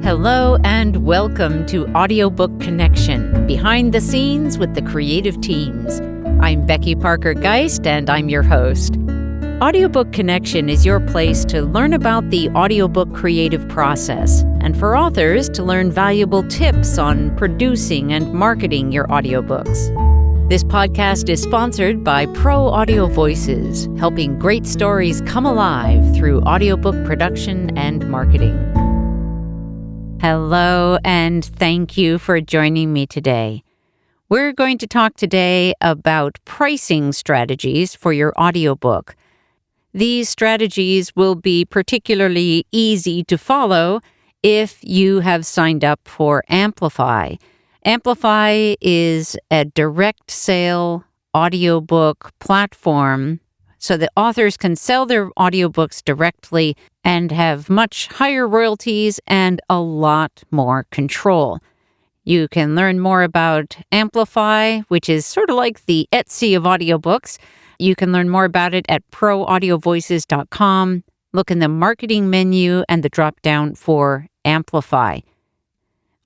Hello and welcome to Audiobook Connection, behind the scenes with the creative teams. I'm Becky Parker Geist and I'm your host. Audiobook Connection is your place to learn about the audiobook creative process and for authors to learn valuable tips on producing and marketing your audiobooks. This podcast is sponsored by Pro Audio Voices, helping great stories come alive through audiobook production and marketing. Hello, and thank you for joining me today. We're going to talk today about pricing strategies for your audiobook. These strategies will be particularly easy to follow if you have signed up for AMPlify. AMPlify is a direct sale audiobook platform so that authors can sell their audiobooks directly and have much higher royalties and a lot more control. You can learn more about AMPlify, which is sort of like the Etsy of audiobooks. You can learn more about it at proaudiovoices.com. Look in the marketing menu and the drop-down for AMPlify.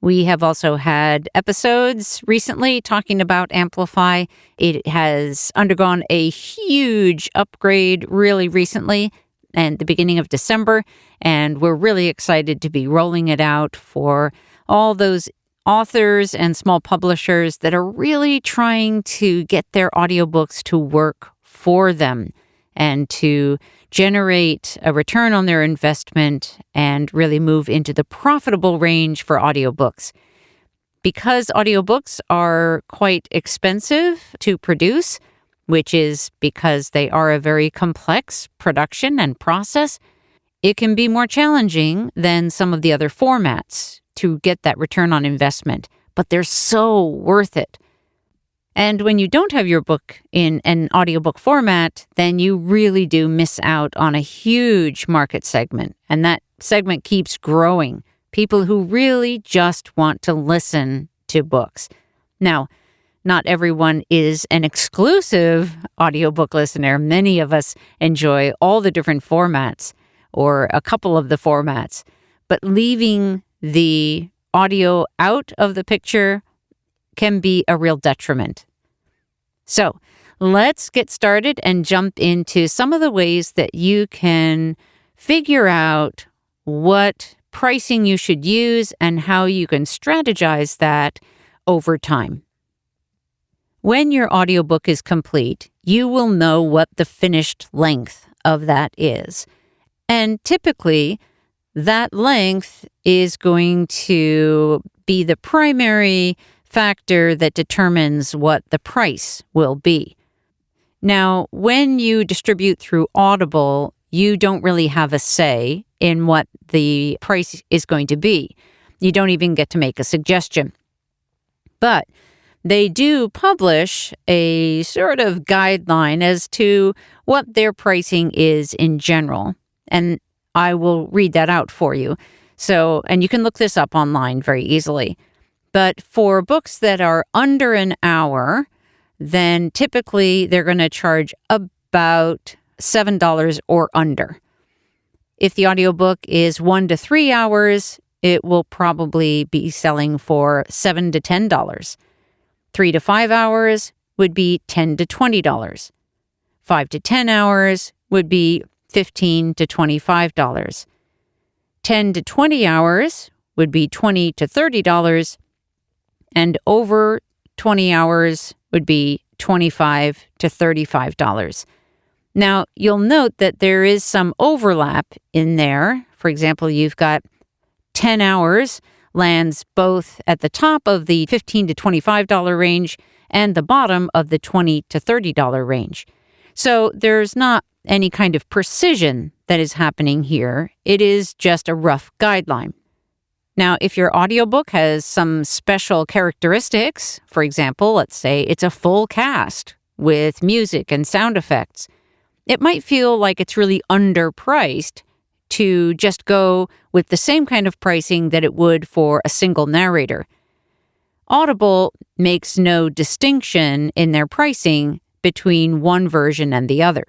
We have also had episodes recently talking about AMPlify. It has undergone a huge upgrade really recently and the beginning of December, and we're really excited to be rolling it out for all those authors and small publishers that are really trying to get their audiobooks to work for them and to generate a return on their investment and really move into the profitable range for audiobooks. Because audiobooks are quite expensive to produce, which is because they are a very complex production and process, it can be more challenging than some of the other formats to get that return on investment, but they're so worth it. And when you don't have your book in an audiobook format, then you really do miss out on a huge market segment. And that segment keeps growing. People who really just want to listen to books. Now, not everyone is an exclusive audiobook listener. Many of us enjoy all the different formats or a couple of the formats. But leaving the audio out of the picture can be a real detriment. So let's get started and jump into some of the ways that you can figure out what pricing you should use and how you can strategize that over time. When your audiobook is complete, you will know what the finished length of that is. And typically, that length is going to be the primary factor that determines what the price will be. Now, when you distribute through Audible, you don't really have a say in what the price is going to be. You don't even get to make a suggestion. But they do publish a sort of guideline as to what their pricing is in general. And I will read that out for you. And you can look this up online very easily. But for books that are under an hour, then typically they're going to charge about $7 or under. If the audiobook is 1 to 3 hours, it will probably be selling for $7 to $10. 3 to 5 hours would be $10 to $20. 5 to 10 hours would be $15 to $25. 10 to 20 hours would be $20 to $30. And over 20 hours would be $25 to $35. Now, you'll note that there is some overlap in there. For example, you've got 10 hours lands both at the top of the $15 to $25 range and the bottom of the $20 to $30 range. So there's not any kind of precision that is happening here. It is just a rough guideline. Now, if your audiobook has some special characteristics, for example, let's say it's a full cast with music and sound effects, it might feel like it's really underpriced to just go with the same kind of pricing that it would for a single narrator. Audible makes no distinction in their pricing between one version and the other.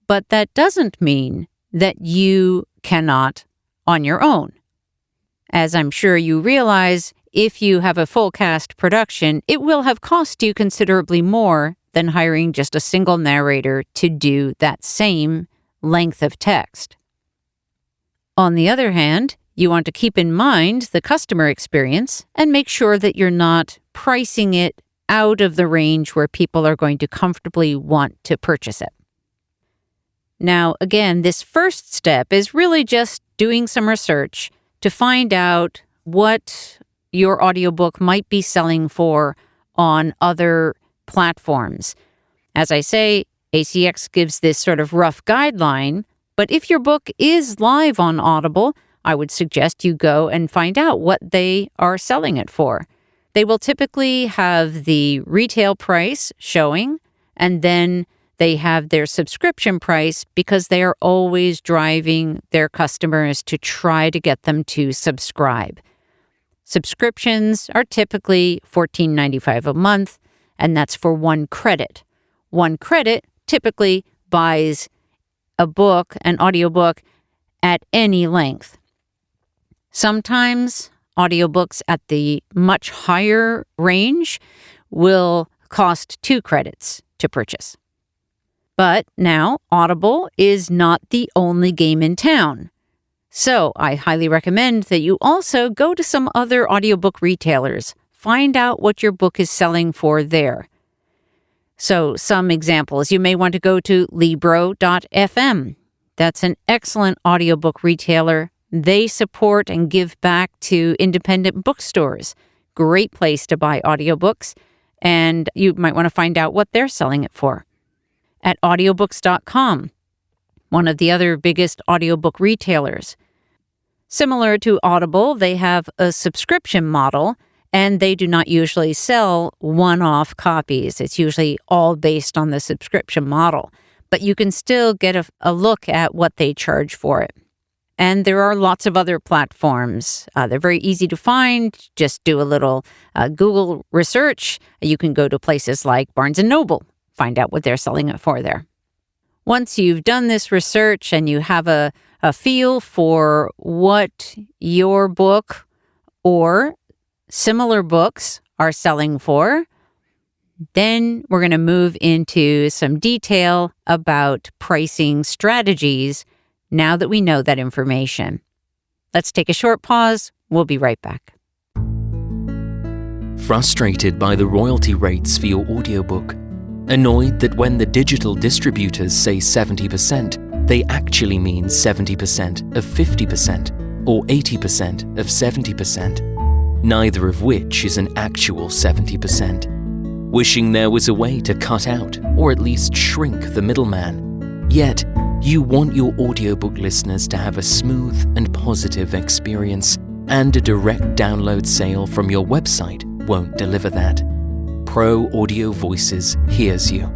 But that doesn't mean that you cannot on your own. As I'm sure you realize, if you have a full cast production, it will have cost you considerably more than hiring just a single narrator to do that same length of text. On the other hand, you want to keep in mind the customer experience and make sure that you're not pricing it out of the range where people are going to comfortably want to purchase it. Now, again, this first step is really just doing some research to find out what your audiobook might be selling for on other platforms. As I say, ACX gives this sort of rough guideline, but if your book is live on Audible, I would suggest you go and find out what they are selling it for. They will typically have the retail price showing, and then they have their subscription price because they are always driving their customers to try to get them to subscribe. Subscriptions are typically $14.95 a month, and that's for 1 credit. 1 credit typically buys a book, an audiobook, at any length. Sometimes audiobooks at the much higher range will cost 2 credits to purchase. But now, Audible is not the only game in town. So I highly recommend that you also go to some other audiobook retailers. Find out what your book is selling for there. So some examples, you may want to go to Libro.fm. That's an excellent audiobook retailer. They support and give back to independent bookstores. Great place to buy audiobooks, and you might want to find out what they're selling it for. At Audiobooks.com, one of the other biggest audiobook retailers. Similar to Audible, they have a subscription model, and they do not usually sell one-off copies. It's usually all based on the subscription model, but you can still get a look at what they charge for it. And there are lots of other platforms. They're very easy to find. Just do a little Google research. You can go to places like Barnes & Noble. Find out what they're selling it for there. Once you've done this research and you have a feel for what your book or similar books are selling for, then we're going to move into some detail about pricing strategies now that we know that information. Let's take a short pause. We'll be right back. Frustrated by the royalty rates for your audiobook? Annoyed that when the digital distributors say 70%, they actually mean 70% of 50% or 80% of 70%, neither of which is an actual 70%. Wishing there was a way to cut out or at least shrink the middleman. Yet, you want your audiobook listeners to have a smooth and positive experience, and a direct download sale from your website won't deliver that. Pro Audio Voices hears you.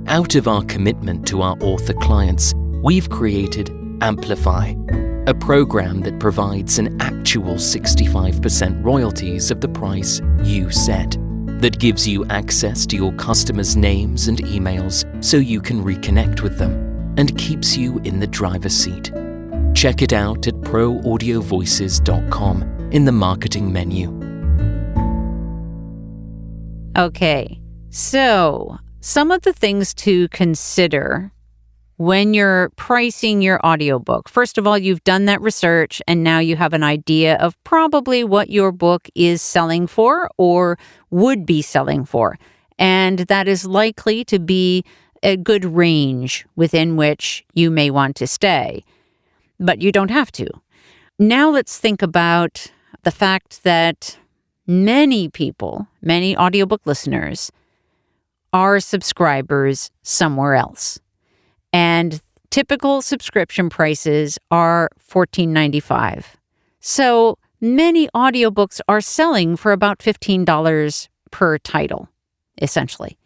Out of our commitment to our author clients, we've created AMPlify, a program that provides an actual 65% royalties of the price you set, that gives you access to your customers' names and emails so you can reconnect with them, and keeps you in the driver's seat. Check it out at proaudiovoices.com in the marketing menu. Okay, so some of the things to consider when you're pricing your audiobook. First of all, you've done that research and now you have an idea of probably what your book is selling for or would be selling for. And that is likely to be a good range within which you may want to stay. But you don't have to. Now let's think about the fact that many people, many audiobook listeners, are subscribers somewhere else. And typical subscription prices are $14.95. So many audiobooks are selling for about $15 per title, essentially.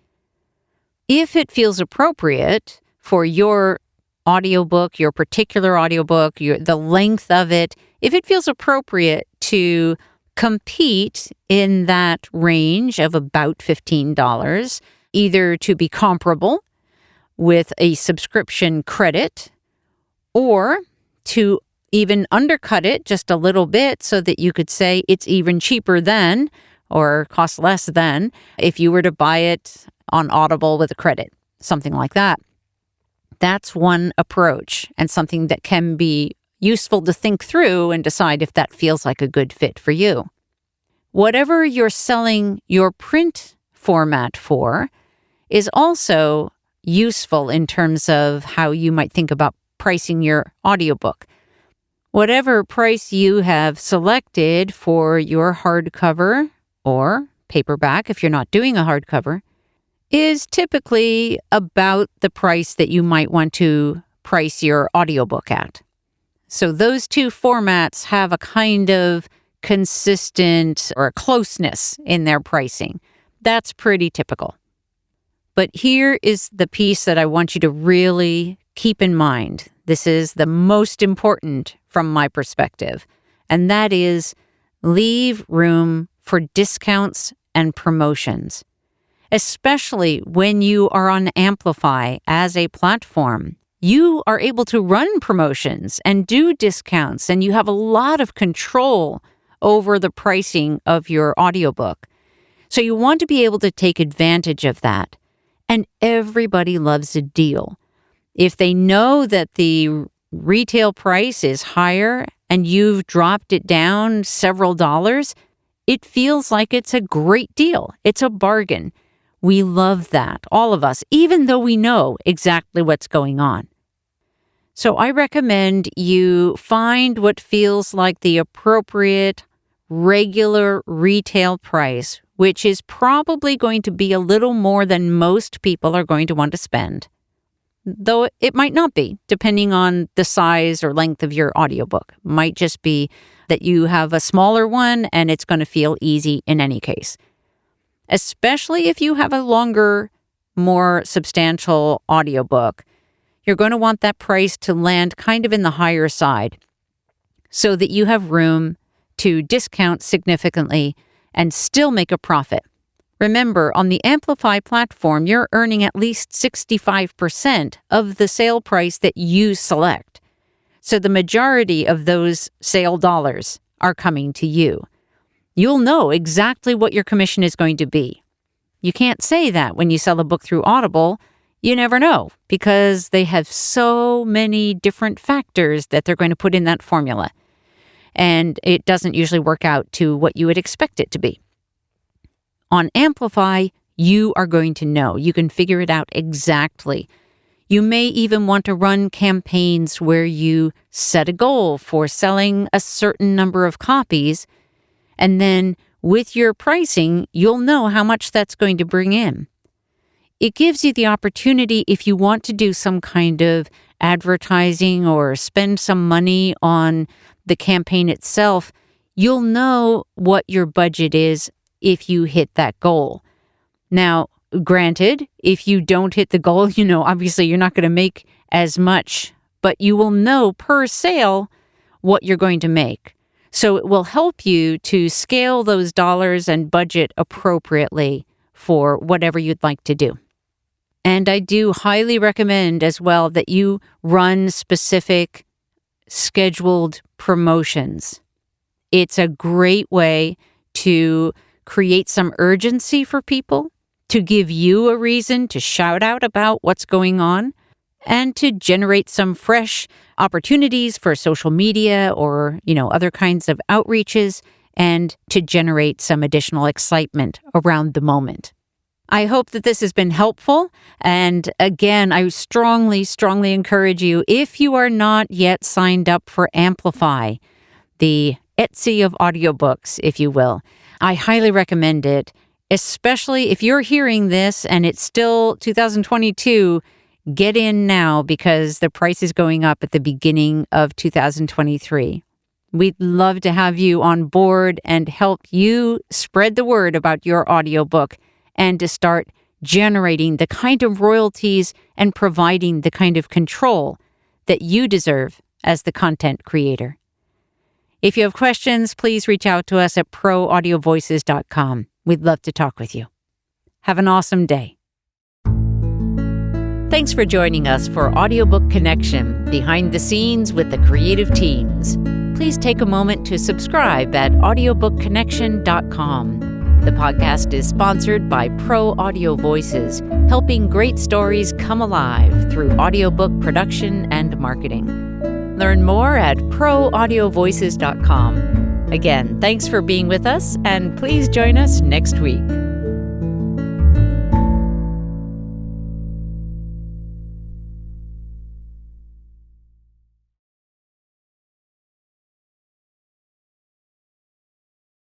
If it feels appropriate for your audiobook, your particular audiobook, the length of it, if it feels appropriate to compete in that range of about $15, either to be comparable with a subscription credit or to even undercut it just a little bit so that you could say it's even cheaper than or cost less than if you were to buy it on Audible with a credit, something like that. That's one approach and something that can be useful to think through and decide if that feels like a good fit for you. Whatever you're selling your print format for is also useful in terms of how you might think about pricing your audiobook. Whatever price you have selected for your hardcover or paperback, if you're not doing a hardcover, is typically about the price that you might want to price your audiobook at. So those two formats have a kind of consistent or a closeness in their pricing. That's pretty typical. But here is the piece that I want you to really keep in mind. This is the most important from my perspective, and that is leave room for discounts and promotions, especially when you are on AMPlify as a platform. You are able to run promotions and do discounts, and you have a lot of control over the pricing of your audiobook. So you want to be able to take advantage of that. And everybody loves a deal. If they know that the retail price is higher and you've dropped it down several dollars, it feels like it's a great deal. It's a bargain. We love that, all of us, even though we know exactly what's going on. So I recommend you find what feels like the appropriate regular retail price, which is probably going to be a little more than most people are going to want to spend. Though it might not be, depending on the size or length of your audiobook. Might just be that you have a smaller one and it's going to feel easy in any case. Especially if you have a longer, more substantial audiobook, you're going to want that price to land kind of in the higher side so that you have room to discount significantly and still make a profit. Remember, on the AMPlify platform, you're earning at least 65% of the sale price that you select. So the majority of those sale dollars are coming to you. You'll know exactly what your commission is going to be. You can't say that when you sell a book through Audible. You never know because they have so many different factors that they're going to put in that formula. And it doesn't usually work out to what you would expect it to be. On AMPlify, you are going to know. You can figure it out exactly. You may even want to run campaigns where you set a goal for selling a certain number of copies, and then with your pricing, you'll know how much that's going to bring in. It gives you the opportunity, if you want to do some kind of advertising or spend some money on the campaign itself, you'll know what your budget is if you hit that goal. Now, granted, if you don't hit the goal, obviously you're not going to make as much, but you will know per sale what you're going to make. So it will help you to scale those dollars and budget appropriately for whatever you'd like to do. And I do highly recommend as well that you run specific scheduled promotions. It's a great way to create some urgency for people, to give you a reason to shout out about what's going on, and to generate some fresh opportunities for social media or, other kinds of outreaches, and to generate some additional excitement around the moment. I hope that this has been helpful. And again, I strongly, strongly encourage you, if you are not yet signed up for AMPlify, the Etsy of audiobooks, if you will, I highly recommend it, especially if you're hearing this and it's still 2022, get in now because the price is going up at the beginning of 2023. We'd love to have you on board and help you spread the word about your audiobook and to start generating the kind of royalties and providing the kind of control that you deserve as the content creator. If you have questions, please reach out to us at proaudiovoices.com. We'd love to talk with you. Have an awesome day. Thanks for joining us for Audiobook Connection, behind the scenes with the creative teams. Please take a moment to subscribe at audiobookconnection.com. The podcast is sponsored by Pro Audio Voices, helping great stories come alive through audiobook production and marketing. Learn more at proaudiovoices.com. Again, thanks for being with us, and please join us next week.